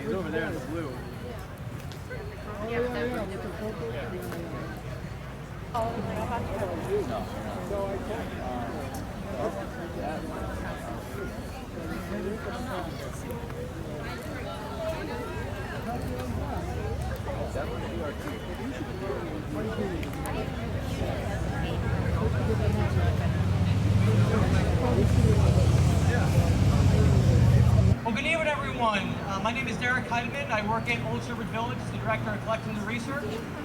He's over there in the blue. Well, good evening, everyone. My name is Derek Heidemann. I work at Old Sturbridge Village as the Director of Collections and Research.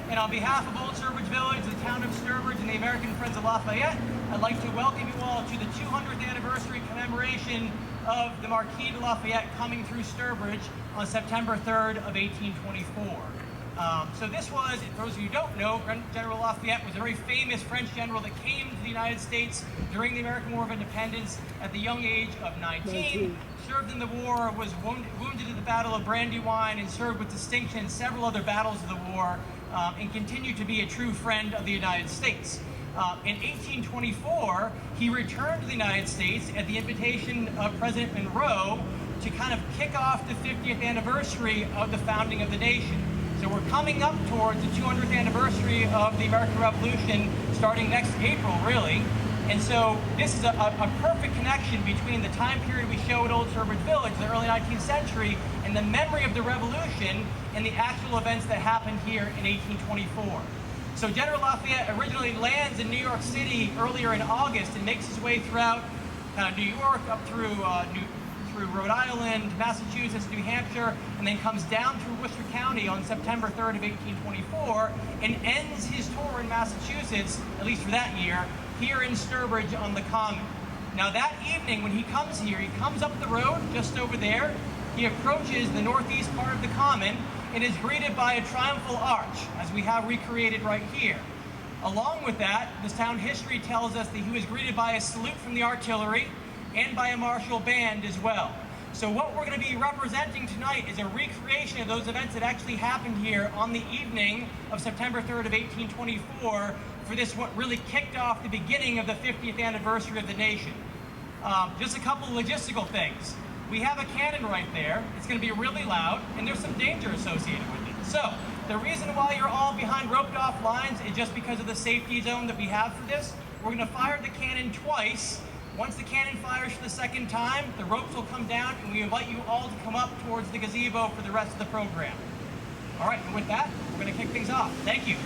And on behalf of Old Sturbridge Village, the town of Sturbridge, and the American Friends of Lafayette, I'd like to welcome you all to the 200th anniversary commemoration of the Marquis de Lafayette coming through Sturbridge on September 3rd of 1824. So this was, for those of you who don't know, General Lafayette was a very famous French general that came to the United States during the American War of Independence at the young age of 19. Served in the war, was wounded at the Battle of Brandywine, and served with distinction in several other battles of the war, and continued to be a true friend of the United States. In 1824, he returned to the United States at the invitation of President Monroe to kind of kick off the 50th anniversary of the founding of the nation. So we're coming up towards the 200th anniversary of the American Revolution starting next April, really. And so this is a perfect connection between the time period we show at Old Sturbridge Village, the early 19th century, and the memory of the Revolution and the actual events that happened here in 1824. So General Lafayette originally lands in New York City earlier in August and makes his way throughout New York up through Rhode Island, Massachusetts, New Hampshire, and then comes down through Worcester County on September 3rd of 1824 and ends his tour in Massachusetts, at least for that year, here in Sturbridge on the Common. Now that evening when he comes here, he comes up the road just over there, he approaches the northeast part of the Common and is greeted by a triumphal arch, as we have recreated right here. Along with that, this town history tells us that he was greeted by a salute from the artillery and by a martial band as well. So what we're going to be representing tonight is a recreation of those events that actually happened here on the evening of September 3rd of 1824 for this what really kicked off the beginning of the 50th anniversary of the nation. Just a couple of logistical things. We have a cannon right there. It's going to be really loud, and there's some danger associated with it. So the reason why you're all behind roped off lines is just because of the safety zone that we have for this. We're going to fire the cannon twice. Once the cannon fires for the second time, the ropes will come down, and we invite you all to come up towards the gazebo for the rest of the program. All right, and with that, we're going to kick things off. Thank you.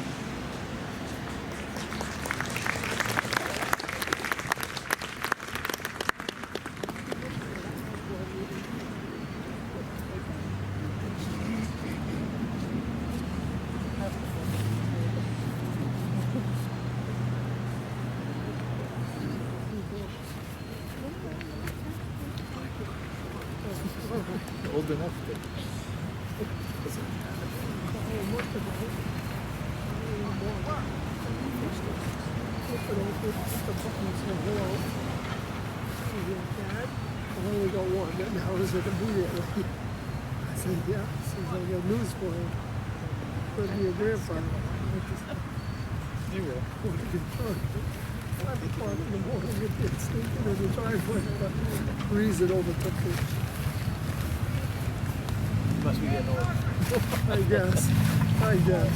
Old enough. I've only got one, and how is it immediately? I said, yeah. She says, I got news for you. Could be a grandfather. You will. 5 o'clock in the morning, it's stinking in the driveway, but the reason overtook me. You must be getting old. I guess. There we go.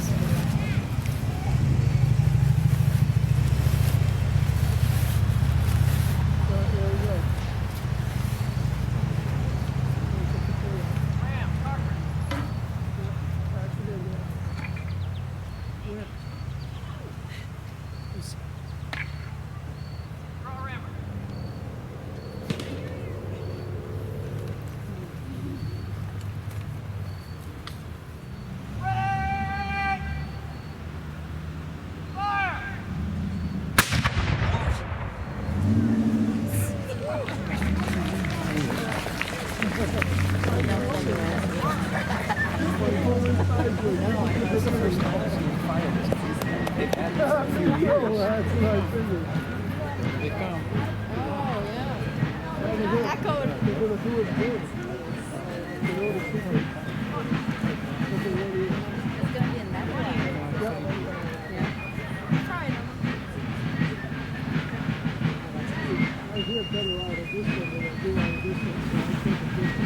Patch it in there. Where? This- Oh, that's what I figured. They come. Echoed. They're gonna do it good. You know the secret? It's gonna be in that one. Yeah. Trying them. I hear better out of this one than I do out of this one, so I think it's different.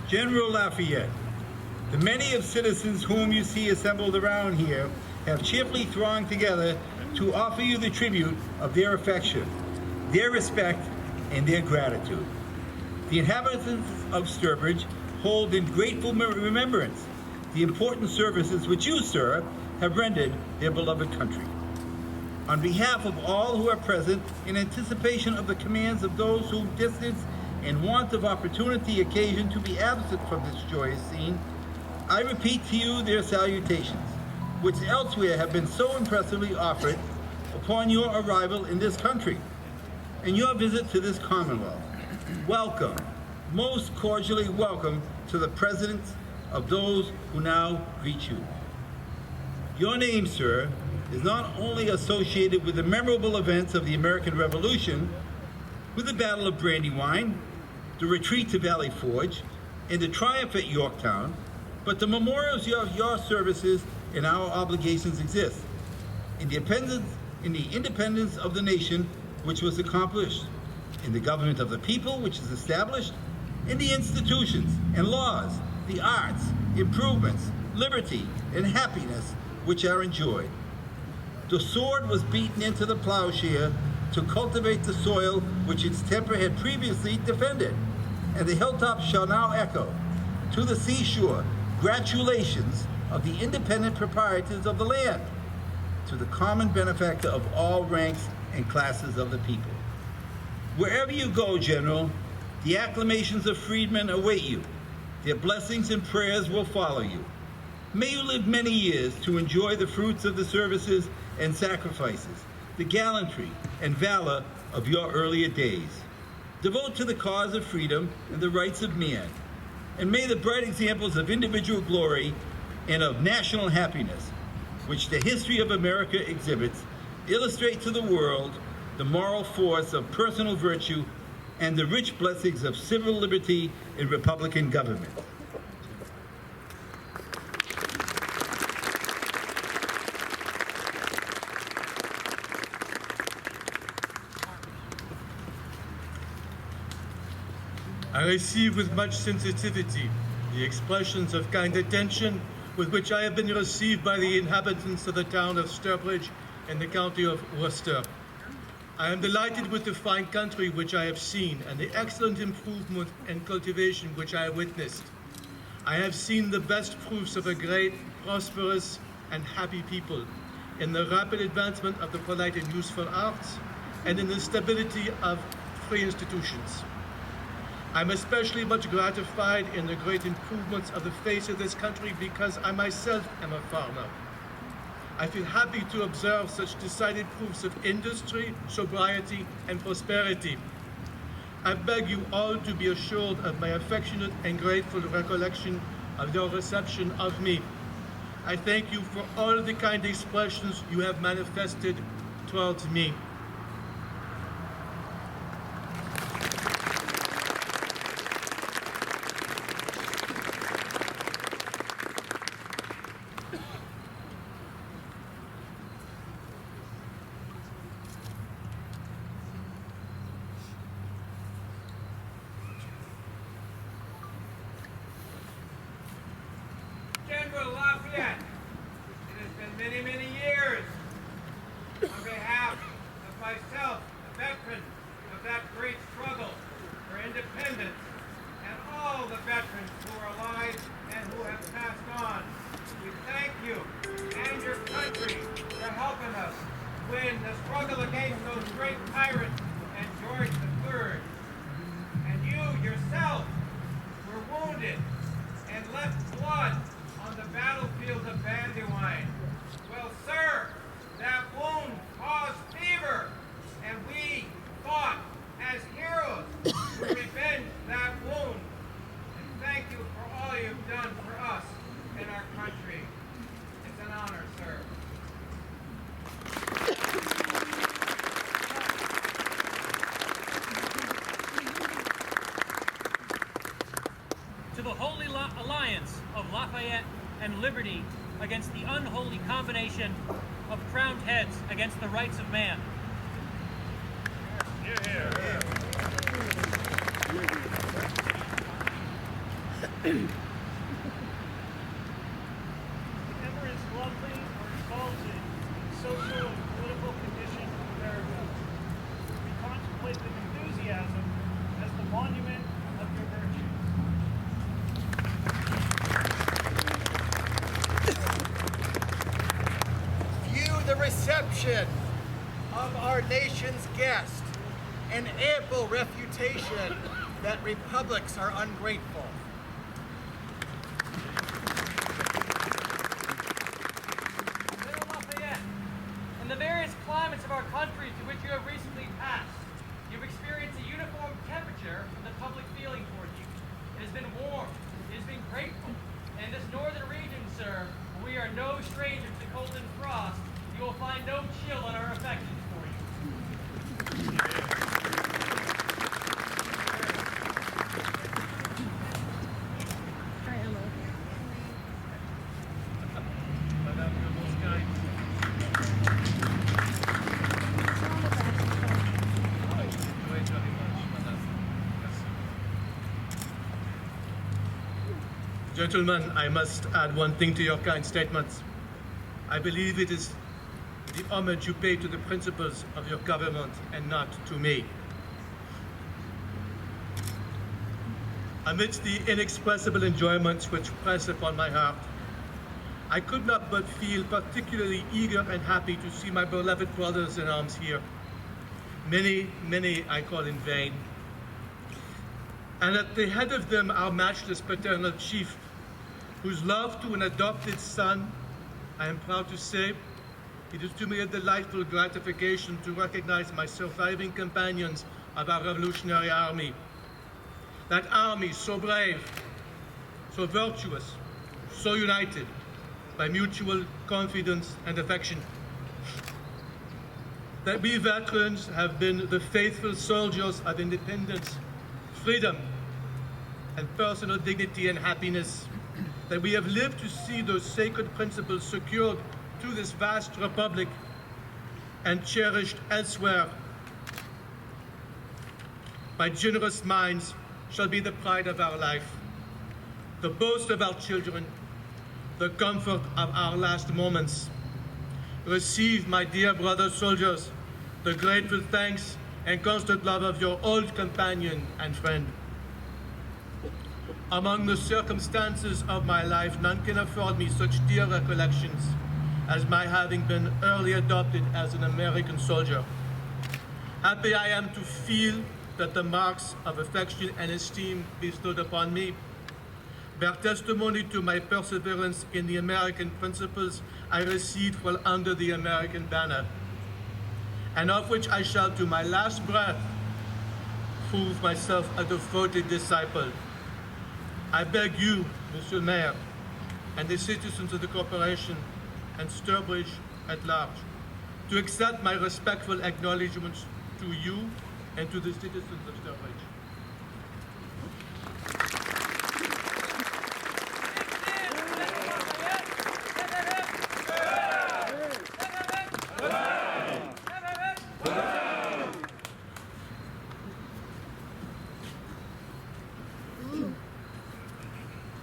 General Lafayette, The many of citizens whom you see assembled around here have cheerfully thronged together to offer you the tribute of their affection, their respect, and their gratitude. The inhabitants of Sturbridge hold in grateful remembrance the important services which you, sir, have rendered their beloved country. On behalf of all who are present, in anticipation of the commands of those whom distance and want of opportunity occasion to be absent from this joyous scene, I repeat to you their salutations, which elsewhere have been so impressively offered upon your arrival in this country and your visit to this Commonwealth. Welcome, most cordially welcome to the presence of those who now greet you. Your name, sir, is not only associated with the memorable events of the American Revolution, with the Battle of Brandywine, the retreat to Valley Forge, and the triumph at Yorktown, but the memorials of your services and our obligations exist in the independence of the nation which was accomplished, in the government of the people which is established, in the institutions and laws, the arts, improvements, liberty, and happiness which are enjoyed. The sword was beaten into the plowshare to cultivate the soil which its temper had previously defended, and the hilltops shall now echo to the seashore gratulations of the independent proprietors of the land, to the common benefactor of all ranks and classes of the people. Wherever you go, General, the acclamations of freedmen await you. Their blessings and prayers will follow you. May you live many years to enjoy the fruits of the services and sacrifices, the gallantry and valor of your earlier days. Devote to the cause of freedom and the rights of man, and may the bright examples of individual glory and of national happiness, which the history of America exhibits, illustrate to the world the moral force of personal virtue and the rich blessings of civil liberty and republican government. I receive with much sensitivity the expressions of kind attention with which I have been received by the inhabitants of the town of Sturbridge in the county of Worcester. I am delighted with the fine country which I have seen and the excellent improvement and cultivation which I have witnessed. I have seen the best proofs of a great, prosperous, and happy people in the rapid advancement of the polite and useful arts and in the stability of free institutions. I'm especially much gratified in the great improvements of the face of this country because I myself am a farmer. I feel happy to observe such decided proofs of industry, sobriety, and prosperity. I beg you all to be assured of my affectionate and grateful recollection of your reception of me. I thank you for all the kind expressions you have manifested towards me. General Lafayette, it has been many, many years. On behalf of myself, a veteran of that great struggle for independence, and all the veterans who are alive and who have passed on, we thank you and your country for helping us win the struggle against those great tyrants and George III. And you yourself were wounded and left blood on the battlefield of Brandywine. Well, sir, that wound caused fever, and we fought as heroes to revenge that wound. And thank you for all you've done for us and our country. It's an honor, sir. To the Holy Alliance of Lafayette and Liberty against the unholy combination of crowned heads against the rights of man. refutation of our nation's guest, an ample refutation that republics are ungrateful. General Lafayette, in the various climates of our country to which you have recently passed, you've experienced a uniform temperature of the public feeling toward you. It has been warm, it has been grateful. And in this northern region, sir, where we are no strangers to cold and frost, you will find no chill on our affections for you. Hi, Emma. Madame, you're most kind. Very, very much, madame. Merci. Gentlemen, I must add one thing to your kind statements. I believe it is the homage you pay to the principles of your government and not to me. Amidst the inexpressible enjoyments which press upon my heart, I could not but feel particularly eager and happy to see my beloved brothers in arms here. Many, many I call in vain. And at the head of them our matchless paternal chief, whose love to an adopted son, I am proud to say, it is to me a delightful gratification to recognize my surviving companions of our Revolutionary Army. That army so brave, so virtuous, so united by mutual confidence and affection. That we veterans have been the faithful soldiers of independence, freedom, and personal dignity and happiness. That we have lived to see those sacred principles secured to this vast republic and cherished elsewhere by generous minds shall be the pride of our life, the boast of our children, the comfort of our last moments. Receive, my dear brother soldiers, the grateful thanks and constant love of your old companion and friend. Among the circumstances of my life, none can afford me such dear recollections as my having been early adopted as an American soldier. Happy I am to feel that the marks of affection and esteem bestowed upon me bear testimony to my perseverance in the American principles I received while under the American banner, and of which I shall to my last breath prove myself a devoted disciple. I beg you, Monsieur le Maire, and the citizens of the corporation, and Sturbridge at large, to accept my respectful acknowledgments to you and to the citizens of Sturbridge.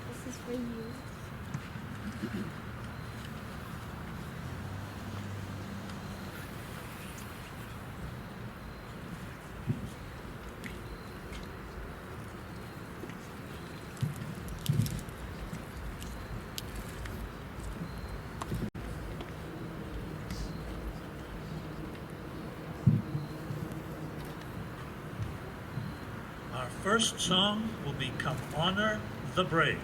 This is for you. Our first song will be Come Honor the Brave.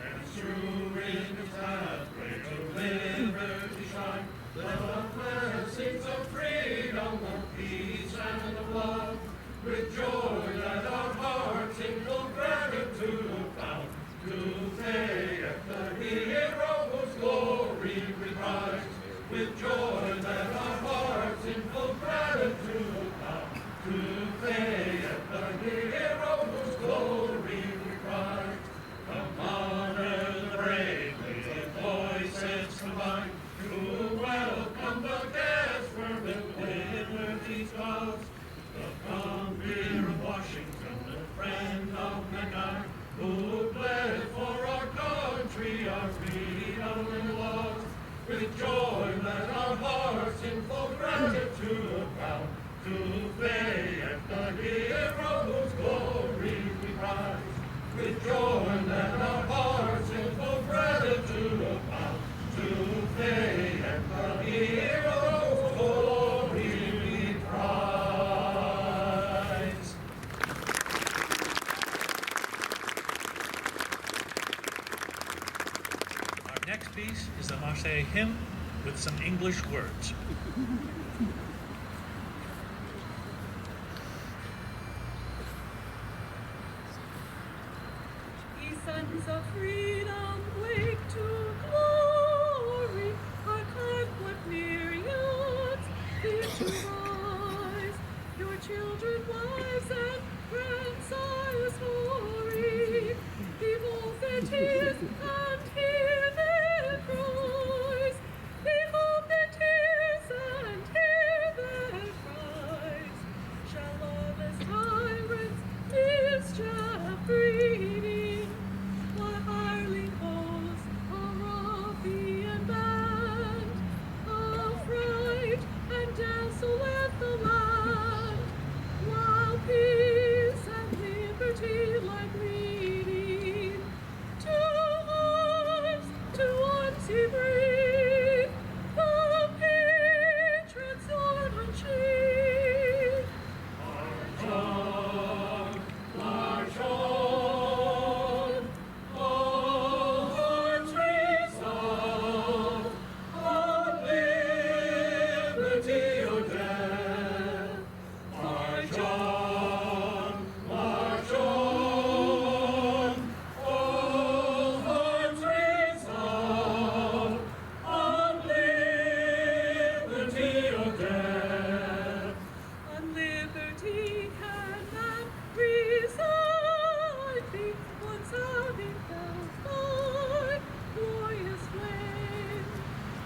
And through rain of time. Lafayette, the hero whose glory we prize. With joy let our hearts in full gratitude bow to Lafayette, the hero whose glory we prize. Come honor bravely, with voices combined, to welcome the guests where with liberty's cause. The compeer of Washington, the friend of mankind, who bled for our country, our freedom and laws. With joy let our hearts in full gratitude bow to Lafayette, the hero whose glory we prize. With joy let our hearts in full gratitude bow to Lafayette, the hero whose glory we prize. Our next piece is the Marseillaise hymn with some English words. Ye sons of freedom, wake to glory, our carved what myriads fear to rise. Your children, wives, and grandsires hoary, behold their tears and hear their cries. Behold their tears and hear their cries. Shall lawless tyrants mischief breeding, while hireling hosts, a ruffian band, affright and desolate the land, while peace and liberty lie bleeding. To arms ye breathe, the patriots on unsheathed. March on, all hearts resolve, on liberty or death. March on, all hearts resolve, on liberty or death. On liberty cannot reside thee, once having felt thy glorious flame.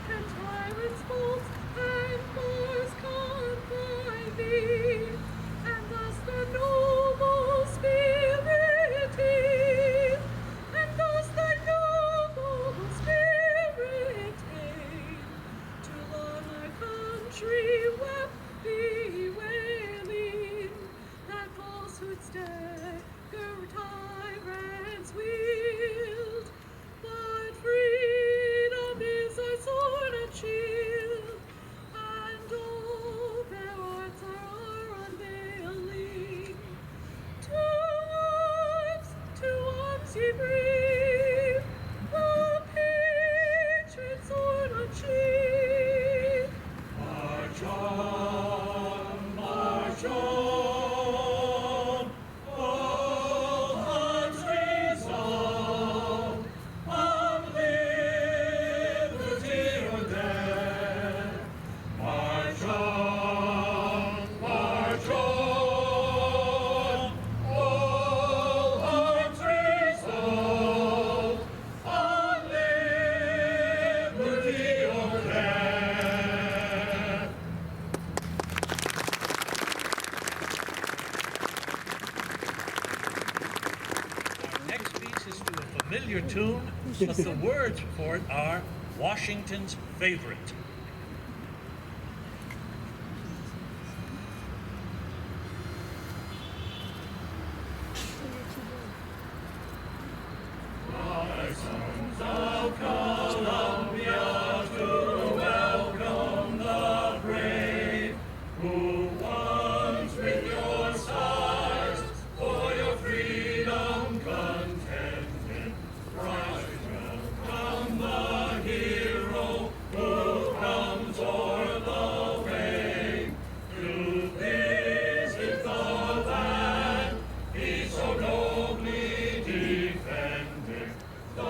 Can tyrants' bolts and bars confine thee, and thus the noble spirit tame, and thus thy noble spirit tame, to love our country wept bewailing, that falsehood's dagger tyrants wield. But freedom is our sword and shield, and all their arts are unveiling. To arms ye breathe, the patriot sword unsheathed. March on, all hearts resolve, on liberty or death. March on, all hearts resolve, on liberty or death. Our next piece is to a familiar tune, but the words for it are Washington's Favorite. Sons of Columbia, to welcome the brave, who once with your sides for your freedom contended. Rise, welcome the hero who comes o'er the way to visit the land he so nobly defended. The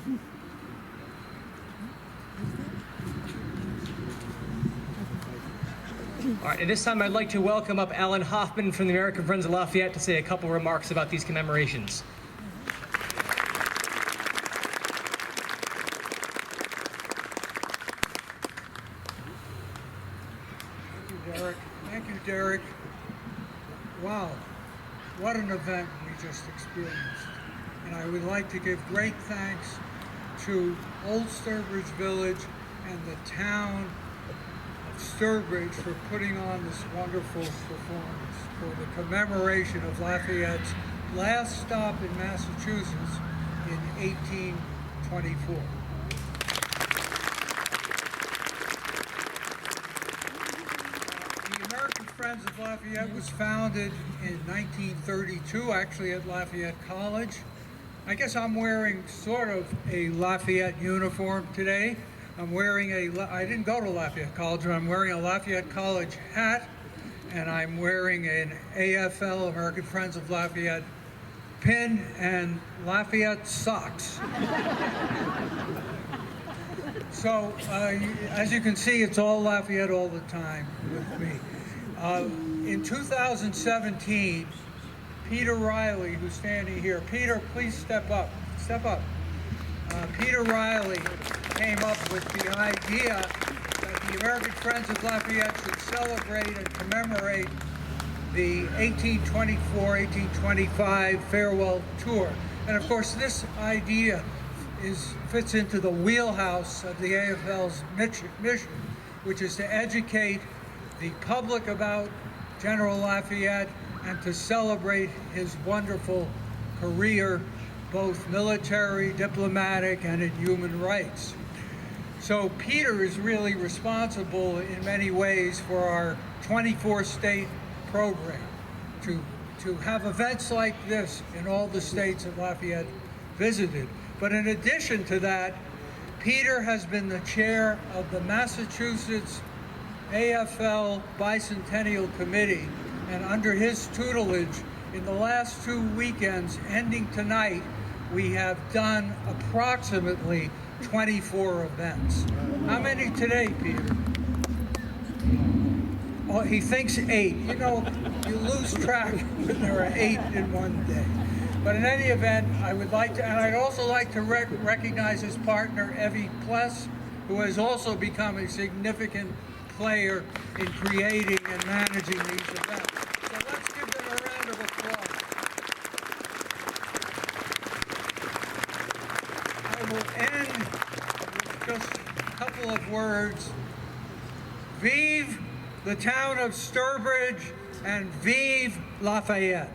All right, at this time, I'd like to welcome up Alan Hoffman from the American Friends of Lafayette to say a couple remarks about these commemorations. Thank you, Derek. Wow, what an event we just experienced. And I would like to give great thanks to Old Sturbridge Village and the town of Sturbridge for putting on this wonderful performance for the commemoration of Lafayette's last stop in Massachusetts in 1824. The American Friends of Lafayette was founded in 1932, actually at Lafayette College. I guess I'm wearing sort of a Lafayette uniform today. I didn't go to Lafayette College, but I'm wearing a Lafayette College hat, and I'm wearing an AFL, American Friends of Lafayette, pin and Lafayette socks. So, as you can see, it's all Lafayette all the time with me. In 2017, Peter Riley, who's standing here. Peter, please step up. Step up. Peter Riley came up with the idea that the American Friends of Lafayette should celebrate and commemorate the 1824-1825 farewell tour. And of course, this idea fits into the wheelhouse of the AFL's mission, which is to educate the public about General Lafayette and to celebrate his wonderful career, both military, diplomatic, and in human rights. So Peter is really responsible in many ways for our 24-state program, to have events like this in all the states that Lafayette visited. But in addition to that, Peter has been the chair of the Massachusetts AFL Bicentennial Committee, and under his tutelage, in the last 2 weekends, ending tonight, we have done approximately 24 events. How many today, Peter? Oh, he thinks 8. You know, you lose track when there are 8 in one day. But in any event, I would like to, and I'd also like to recognize his partner, Evie Pless, who has also become a significant player in creating and managing these events. So let's give them a round of applause. I will end with just a couple of words. Vive the town of Sturbridge and vive Lafayette.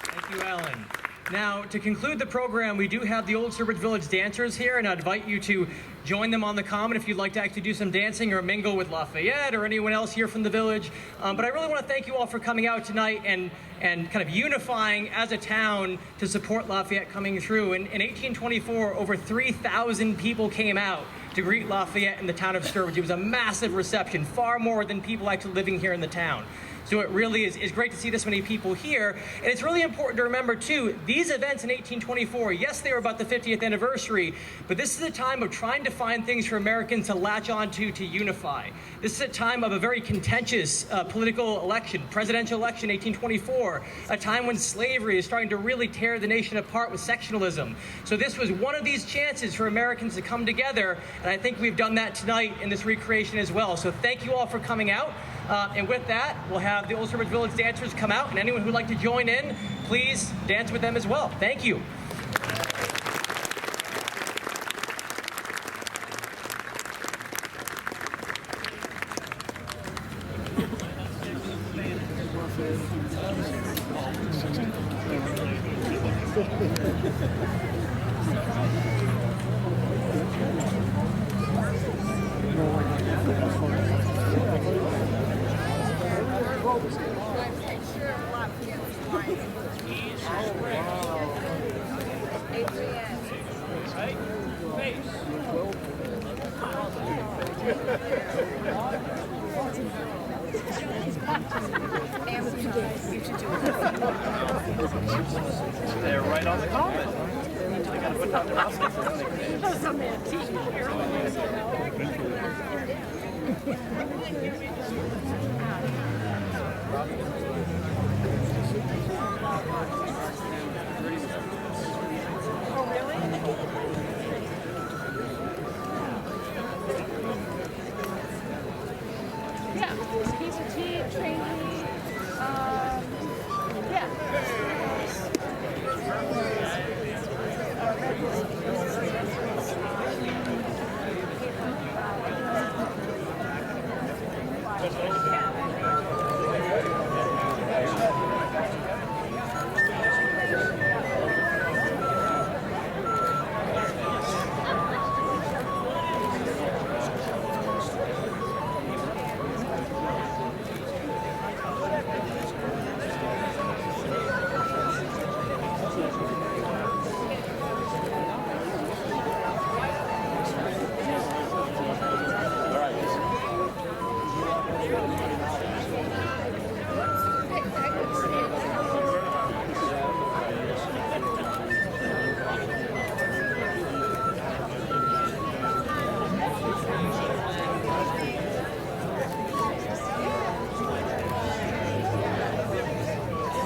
Thank you, Alan. Now, to conclude the program, we do have the Old Sturbridge Village dancers here, and I invite you to join them on the common if you'd like to actually do some dancing or mingle with Lafayette or anyone else here from the village. But I really want to thank you all for coming out tonight and kind of unifying as a town to support Lafayette coming through. In 1824, over 3,000 people came out to greet Lafayette in the town of Sturbridge. It was a massive reception, far more than people actually living here in the town. So it really is great to see this many people here. And it's really important to remember, too, these events in 1824, yes, they were about the 50th anniversary, but this is a time of trying to find things for Americans to latch onto to unify. This is a time of a very contentious political election, presidential election, 1824, a time when slavery is starting to really tear the nation apart with sectionalism. So this was one of these chances for Americans to come together, and I think we've done that tonight in this recreation as well. So thank you all for coming out. And with that, we'll have the Old Sturbridge Village dancers come out, and anyone who'd like to join in, please dance with them as well. Thank you. They're right on the carpet. They gotta put down their muskets. Some antique heirlooms, you know. Oh, really? Yeah, piece of tea, trainee, yeah.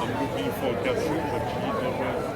I'm looking for capsule, but she don't know.